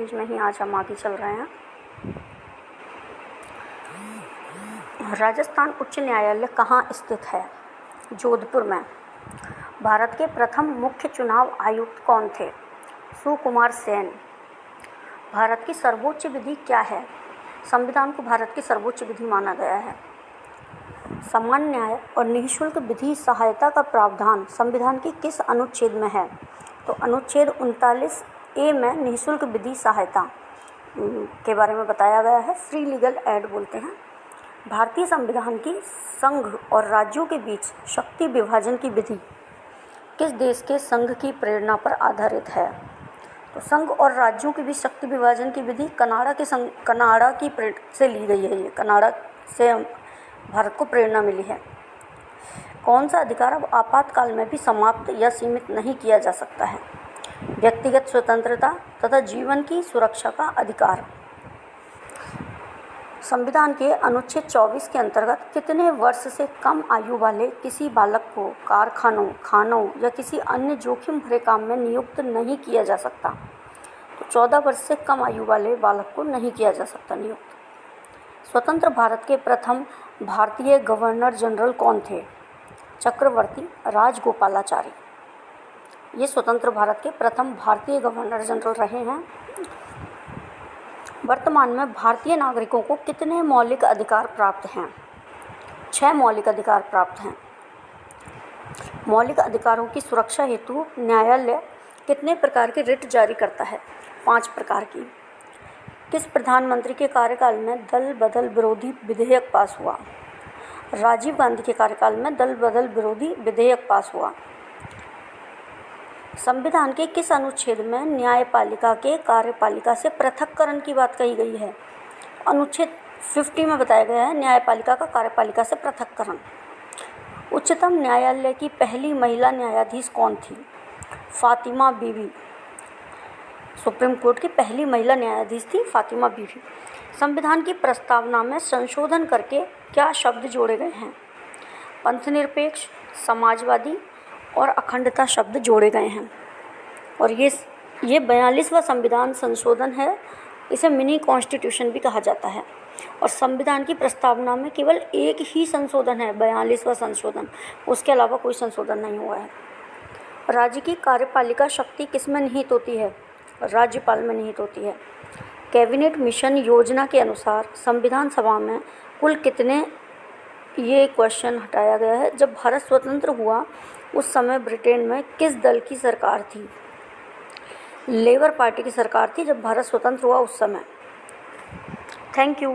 Series में ही आज हम आगे चल रहे हैं। राजस्थान उच्च न्यायालय कहाँ स्थित है? जोधपुर में। भारत के प्रथम मुख्य चुनाव आयुक्त कौन थे? सुकुमार सेन। भारत की सर्वोच्च विधि क्या है? संविधान को भारत की सर्वोच्च विधि माना गया है। समान न्याय और निःशुल्क विधि सहायता का प्रावधान संविधान के किस अनुच्छेद में है? तो अनुच्छेद 39A में निःशुल्क विधि सहायता के बारे में बताया गया है। फ्री लीगल एड बोलते हैं। भारतीय संविधान की संघ और राज्यों के बीच शक्ति विभाजन की विधि किस देश के संघ की प्रेरणा पर आधारित है? तो संघ और राज्यों के बीच शक्ति विभाजन की विधि कनाडा की से ली गई है। ये कनाडा से भारत को प्रेरणा मिली है। कौन सा अधिकार अब आपातकाल में भी समाप्त या सीमित नहीं किया जा सकता है? व्यक्तिगत स्वतंत्रता तथा जीवन की सुरक्षा का अधिकार। संविधान के अनुच्छेद 24 के अंतर्गत कितने वर्ष से कम आयु वाले किसी बालक को कारखानों, खानों या किसी अन्य जोखिम भरे काम में नियुक्त नहीं किया जा सकता? तो 14 वर्ष से कम आयु वाले बालक को नहीं किया जा सकता नियुक्त। स्वतंत्र भारत के प्रथम भारतीय गवर्नर जनरल कौन थे? चक्रवर्ती राजगोपालाचारी। ये स्वतंत्र भारत के प्रथम भारतीय गवर्नर जनरल रहे हैं। वर्तमान में भारतीय नागरिकों को कितने मौलिक अधिकार प्राप्त हैं? 6 मौलिक अधिकार प्राप्त हैं। मौलिक अधिकारों की सुरक्षा हेतु न्यायालय कितने प्रकार के रिट जारी करता है? 5 प्रकार की। किस प्रधानमंत्री के कार्यकाल में दल बदल विरोधी विधेयक पास हुआ? राजीव गांधी के कार्यकाल में दल बदल विरोधी विधेयक पास हुआ। संविधान के किस अनुच्छेद में न्यायपालिका के कार्यपालिका से पृथक्करण की बात कही गई है? अनुच्छेद 50 में बताया गया है न्यायपालिका का कार्यपालिका से पृथक्करण। उच्चतम न्यायालय की पहली महिला न्यायाधीश कौन थी? फातिमा बीवी। सुप्रीम कोर्ट की पहली महिला न्यायाधीश थी फातिमा बीवी। संविधान की प्रस्तावना में संशोधन करके क्या शब्द जोड़े गए हैं? पंथनिरपेक्ष, समाजवादी और अखंडता शब्द जोड़े गए हैं। और ये 42वां संविधान संशोधन है। इसे मिनी कॉन्स्टिट्यूशन भी कहा जाता है। और संविधान की प्रस्तावना में केवल एक ही संशोधन है, 42वां संशोधन। उसके अलावा कोई संशोधन नहीं हुआ है। राज्य की कार्यपालिका शक्ति किसमें निहित होती है? राज्यपाल में निहित होती है। कैबिनेट मिशन योजना के अनुसार संविधान सभा में कुल कितने, ये क्वेश्चन हटाया गया है। जब भारत स्वतंत्र हुआ उस समय ब्रिटेन में किस दल की सरकार थी? लेबर पार्टी की सरकार थी जब भारत स्वतंत्र हुआ उस समय। Thank you.